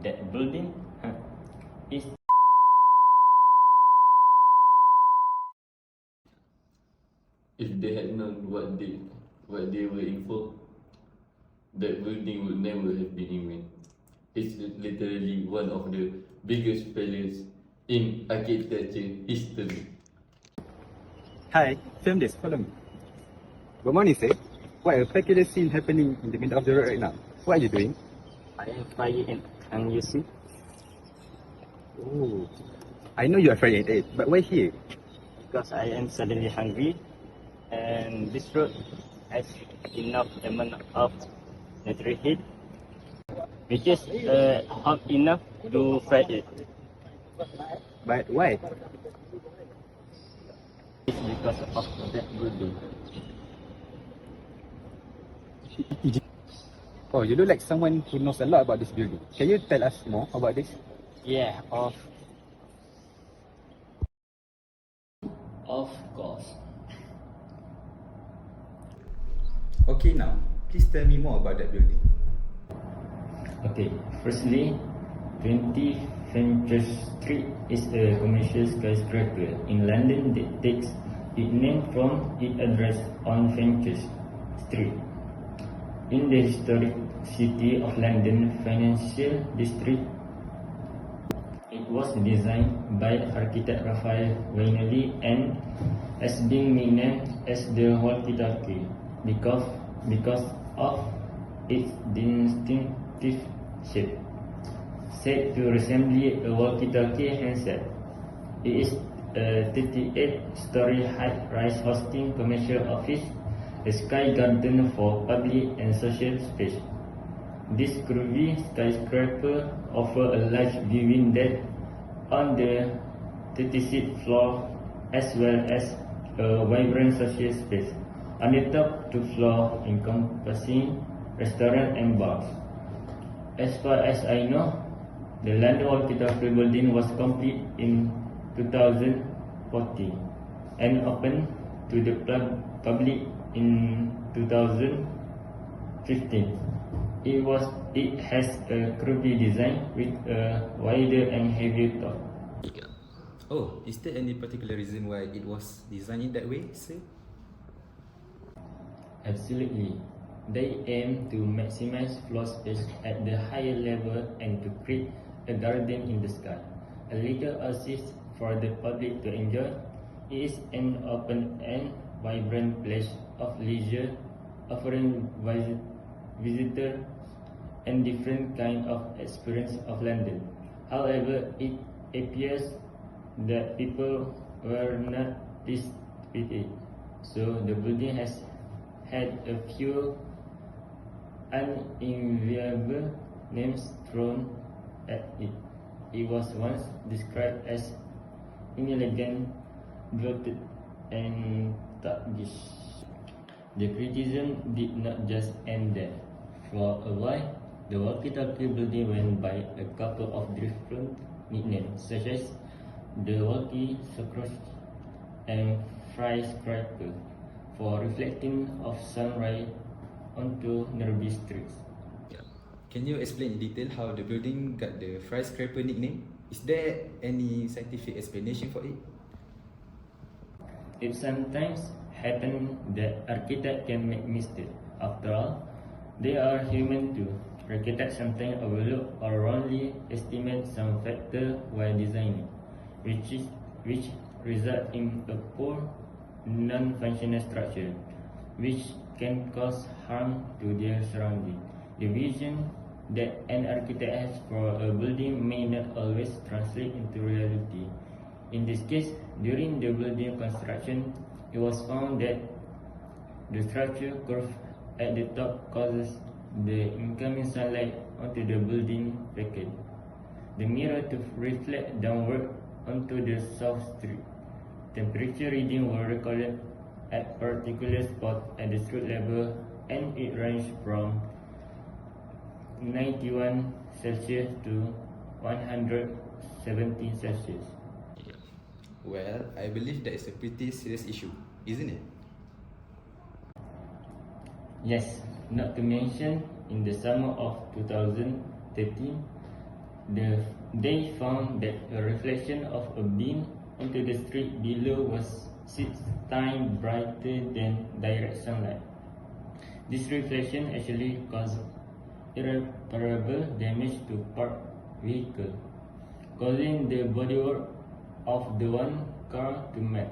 that building is. If they had known what they were in for, that building would never have been invented. It's literally one of the biggest failures in architecture history. Hi, film this, follow me. Good morning, sir. What a peculiar scene happening in the middle of the road right now. What are you doing? I am frying and you see? Oh, I know you are frying it, but why here? Because I am suddenly hungry and this road has enough amount of natural heat which is hot enough to fry it. But why? It's because of that building. Oh, you look like someone who knows a lot about this building. Can you tell us more about this? Yeah, of course. Okay, now, please tell me more about that building. Okay, firstly, 20 Frenchurch Street is a commercial skyscraper in London that takes its name from its address on Frenchurch Street. In the historic City of London financial district, it was designed by architect Raphael Vignoli and has been nicknamed as the Walkie Talkie because of its distinctive shape. Said to resemble a walkie-talkie handset, it is a 38-story high-rise hosting commercial office, a sky garden for public and social space. This curvy skyscraper offers a large viewing deck on the 36th floor as well as a vibrant social space on the top two floors encompassing restaurants and bars. As far as I know, the London Walkie-Talkie building was complete in 2014 and opened to the public in 2015. It has a curvy design with a wider and heavier top. Oh, is there any particular reason why it was designed in that way, sir? Absolutely. They aim to maximize floor space at the higher level and to create a garden in the sky, a legal assist for the public to enjoy. It is an open and vibrant place of leisure, offering visitors and different kind of experience of London. However, it appears that people were not pleased with it, so the building has had a few unenviable names thrown at it. It was once described as inelegant, bloated, and thuggish. The criticism did not just end there. For a while, the Walkie-Talkie building went by a couple of different nicknames, such as the Walkie Sucrose and Skyscraper, for reflecting of sunrise onto nearby streets. Can you explain in detail how the building got the skyscraper nickname? Is there any scientific explanation for it? It sometimes happens that architects can make mistakes. After all, they are human too. Architects sometimes overlook or wrongly estimate some factor while designing, which result in a poor, non-functional structure, which can cause harm to their surrounding. The vision that an architect has for a building may not always translate into reality. In this case, during the building construction, it was found that the structure curve at the top causes the incoming sunlight onto the building facade. The mirror to reflect downward onto the south street. Temperature readings were recorded at particular spots at the street level, and it ranged from 91 Celsius to 117 Celsius. Well, I believe that is a pretty serious issue, isn't it? Yes, not to mention, in the summer of 2013, They found that a reflection of a beam onto the street below was 6 times brighter than direct sunlight. This reflection actually caused irreparable damage to parked vehicle, causing the bodywork of the one car to melt.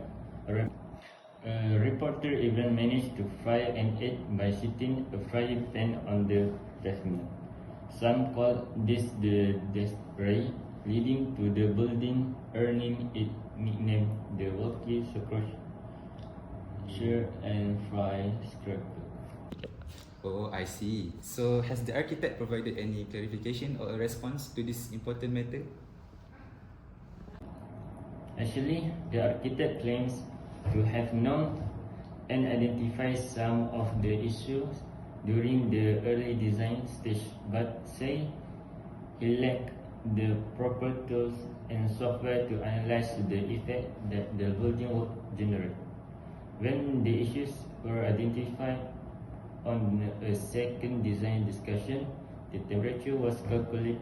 A reporter even managed to fire an egg by setting a frying pan on the pavement. Some call this the death ray, leading to the building earning its nickname the Walkie and Fry Scraper. Oh, I see. So has the architect provided any clarification or a response to this important matter? Actually, the architect claims to have known and identified some of the issues during the early design stage, but say he lacked the proper tools and software to analyze the effect that the building would generate. When the issues were identified on a second design discussion, the temperature was calculated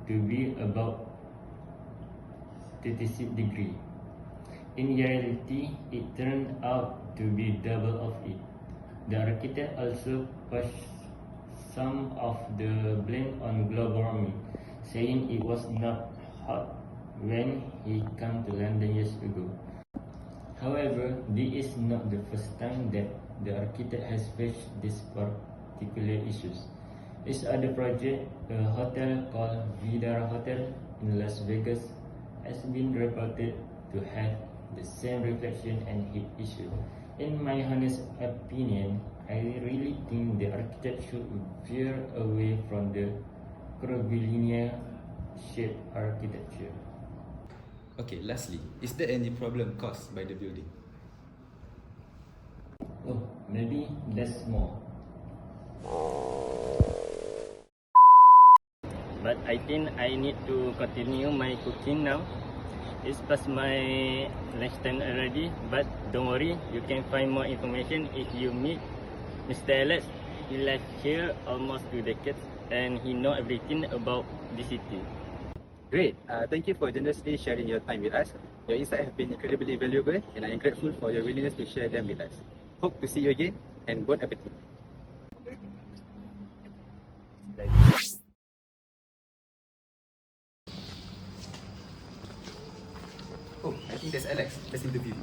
to be about 36 degrees. In reality, it turned out to be double of it. The architect also pushed some of the blame on global warming, saying it was not hot when he came to London years ago. However, this is not the first time that the architect has faced these particular issues. His other project, a hotel called Vidara Hotel in Las Vegas, has been reported to have the same reflection and heat issue. In my honest opinion, I really think the architect should veer away from the curvilinear shaped architecture. Okay, lastly, is there any problem caused by the building? Oh, maybe there's more. But I think I need to continue my cooking now. It's past my lunchtime already, but don't worry, you can find more information if you meet Mr. Alex. He lives here almost 2 decades and he knows everything about the city. Great. Thank you for generously sharing your time with us. Your insights have been incredibly valuable, and I am grateful for your willingness to share them with us. Hope to see you again, and bon appetit. Oh, I think that's Alex. Let's interview him.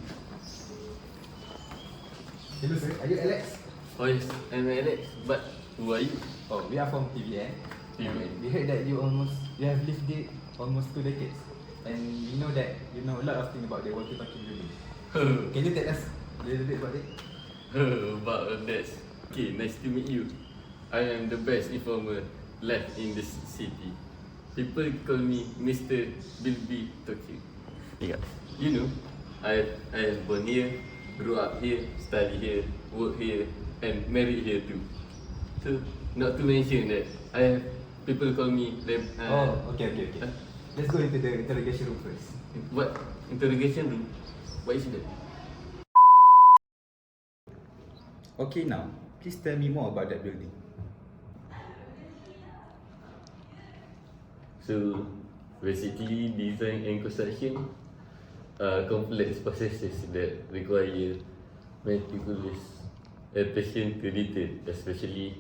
Hello sir, are you Alex? Oh yes, I'm Alex. But who are you? Oh, we are from TVN. TVN. We heard that you have lived it almost 2 decades. And we know that you know a lot of things about the walkie-talkie building. Can you tell us a little bit about it? About that. Okay, nice to meet you. I am the best informer left in this city. People call me Mr. Bilby Talkie. Yeah. You know, I am born here, grew up here, study here, work here, and married here too. So, not to mention that I have people call me them. Okay. Let's go into the interrogation room first. What interrogation room? What is that? Okay, now, please tell me more about that building. So, basically, design and construction are complex processes that require meticulous attention to detail, especially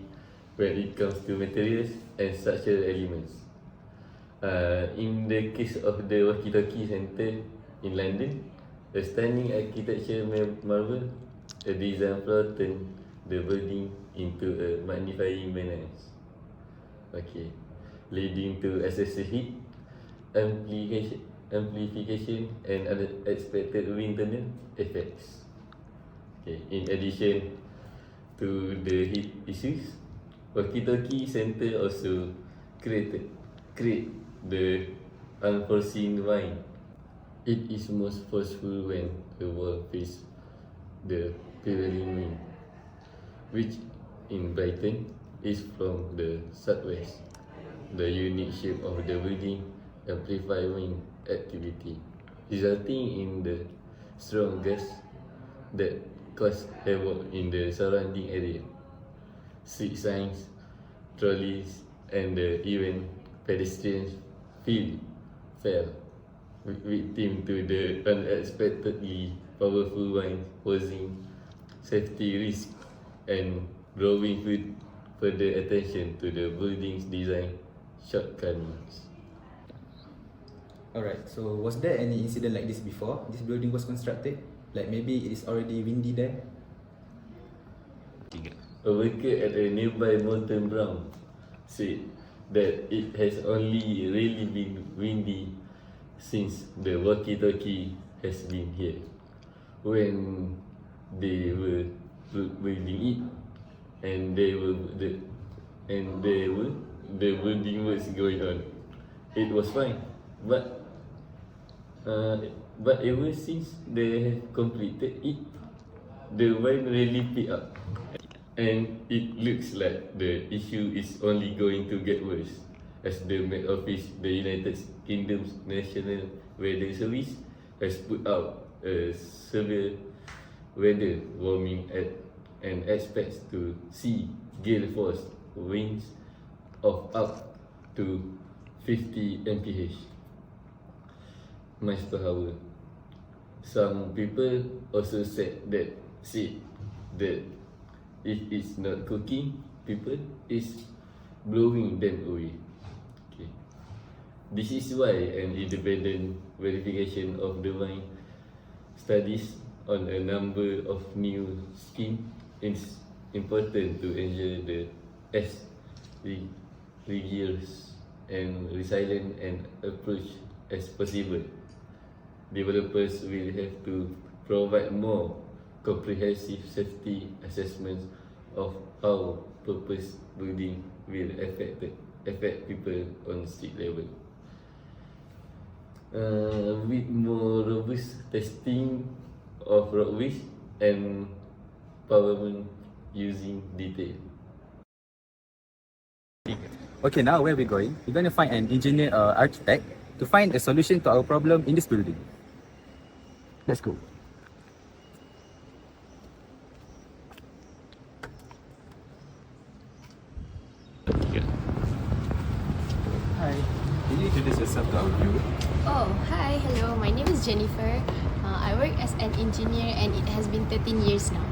when it comes to materials and structural elements. In the case of the Walkie-Talkie Centre in London, a stunning architecture marvel, a design flaw turned the building into a magnifying menace. Okay, leading to excessive heat, amplification and unexpected wind tunnel effects. Okay, in addition to the heat issues, Walkie-Talkie Centre also create the unforeseen wind. It is most forceful when the wall faces the prevailing wind, which in Brighton is from the southwest. The unique shape of the building amplifies wind activity, resulting in the strong gusts that cause havoc in the surrounding area. Street signs, trolleys, and even pedestrians fell victim to the unexpectedly powerful wind, posing safety risk and drawing further attention to the building's design shortcomings. Alright, so was there any incident like this before this building was constructed? Like maybe it is already windy there? A worker at a nearby molten ground said that it has only really been windy since the walkie-talkie has been here. When they were building it, and the building was going on, it was fine. But ever since they have completed it, the wind really picked up, and it looks like the issue is only going to get worse, as the Met Office, the United Kingdom's National Weather Service, has put out a severe weather warming and expects to see gale force winds of up to 50 mph miles per hour. Some people also said that if it's not cooking people, it's blowing them away. Okay. This is why an independent verification of the wind studies on a number of new schemes is important to ensure the as rigorous and resilient an approach as possible. Developers will have to provide more comprehensive safety assessments of how proposed building will affect people on street level. With more robust testing of roadways and pavement using detail. Okay, now where we're going, we're going to find an engineer or architect to find a solution to our problem in this building. Let's go. Hi, can you introduce yourself to our viewer? Oh, hi, hello. My name is Jennifer. I work as an engineer and it has been 13 years now.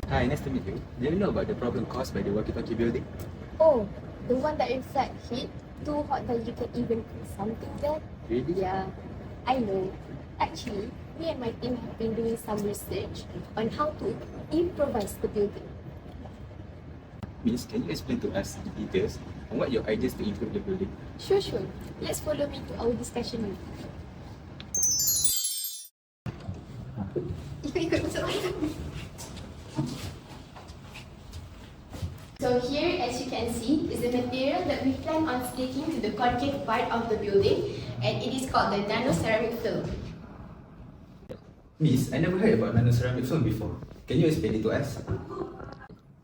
Hi, nice to meet you. Do you know about the problem caused by the walkie-talkie building? Oh, the one that reflect heat too hot that you can even cook something there? Really? Yeah, I know. Actually, me and my team have been doing some research on how to improvise the building. Miss, can you explain to us the details on what your ideas to improve the building? Sure. Let's follow me to our discussion room. Ikut masuk. So here, as you can see, is the material that we plan on sticking to the concave part of the building, and it is called the nano-ceramic film. Miss, I never heard about nano-ceramic film before. Can you explain it to us?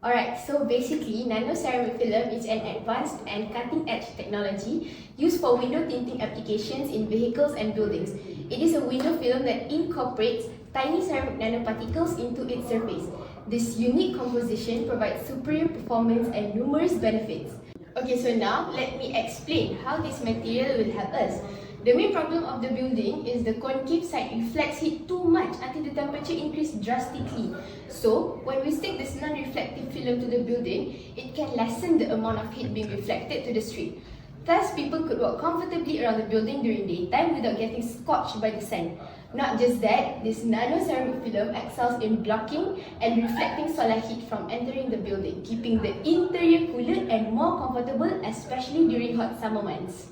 Alright, so basically, nano-ceramic film is an advanced and cutting-edge technology used for window tinting applications in vehicles and buildings. It is a window film that incorporates tiny ceramic nanoparticles into its surface. This unique composition provides superior performance and numerous benefits. Okay, so now let me explain how this material will help us. The main problem of the building is the concave side reflects heat too much until the temperature increases drastically. So, when we stick this non-reflective film to the building, it can lessen the amount of heat being reflected to the street. Thus, people could walk comfortably around the building during daytime without getting scorched by the sun. Not just that, this nano-ceramic film excels in blocking and reflecting solar heat from entering the building, keeping the interior cooler and more comfortable, especially during hot summer months.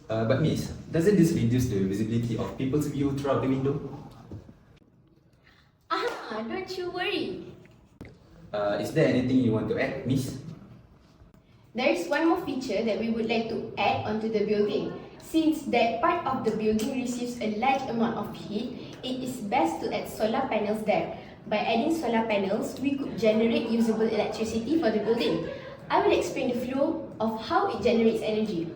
But Miss, doesn't this reduce the visibility of people's view throughout the window? Don't you worry. Is there anything you want to add, Miss? There is one more feature that we would like to add onto the building. Since that part of the building receives a large amount of heat, it is best to add solar panels there. By adding solar panels, we could generate usable electricity for the building. I will explain the flow of how it generates energy.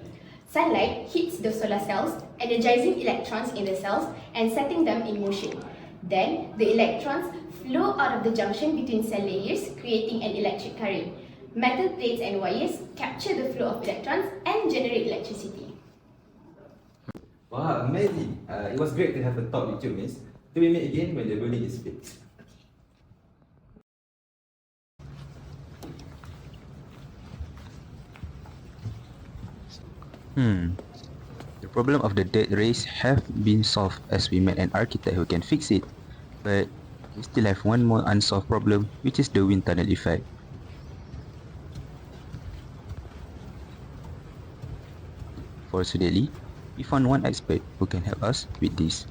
Sunlight hits the solar cells, energizing electrons in the cells and setting them in motion. Then, the electrons flow out of the junction between cell layers, creating an electric current. Metal plates and wires capture the flow of electrons and generate electricity. Wow, amazing. It was great to have a talk with you, miss. Do we meet again when the building is fixed? The problem of the dead race have been solved as we met an architect who can fix it, but we still have one more unsolved problem, which is the wind tunnel effect. Fortunately, we found one expert who can help us with this.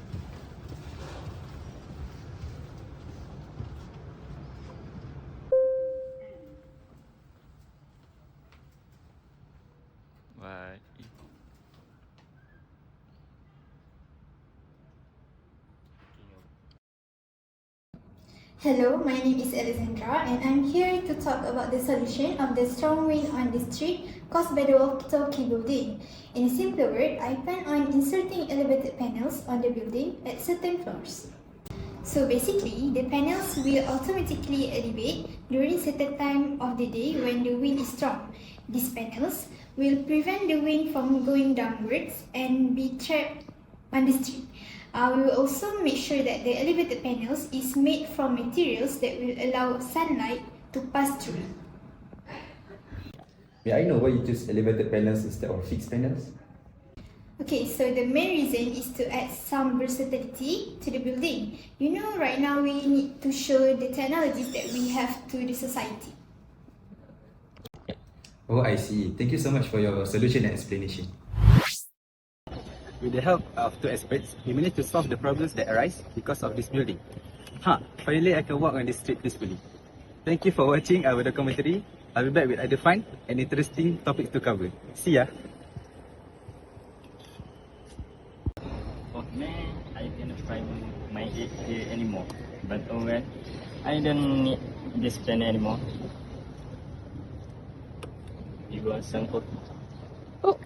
Hello, my name is Alexandra and I'm here to talk about the solution of the strong wind on the street caused by the Walkie building. In a simple word, I plan on inserting elevated panels on the building at certain floors. So basically, the panels will automatically elevate during certain time of the day when the wind is strong. These panels will prevent the wind from going downwards and be trapped on the street. We will also make sure that the elevated panels is made from materials that will allow sunlight to pass through. May I know why you choose elevated panels instead of fixed panels? Okay, so the main reason is to add some versatility to the building. You know, right now we need to show the technologies that we have to the society. Oh, I see. Thank you so much for your solution and explanation. With the help of two experts, we managed to solve the problems that arise because of this building. Finally I can walk on this street peacefully. Thank you for watching our documentary. I'll be back with other fun and interesting topics to cover. See ya! Oh man, I cannot find my head here anymore. But oh well, I don't need this pen anymore. You want some coffee? Oh,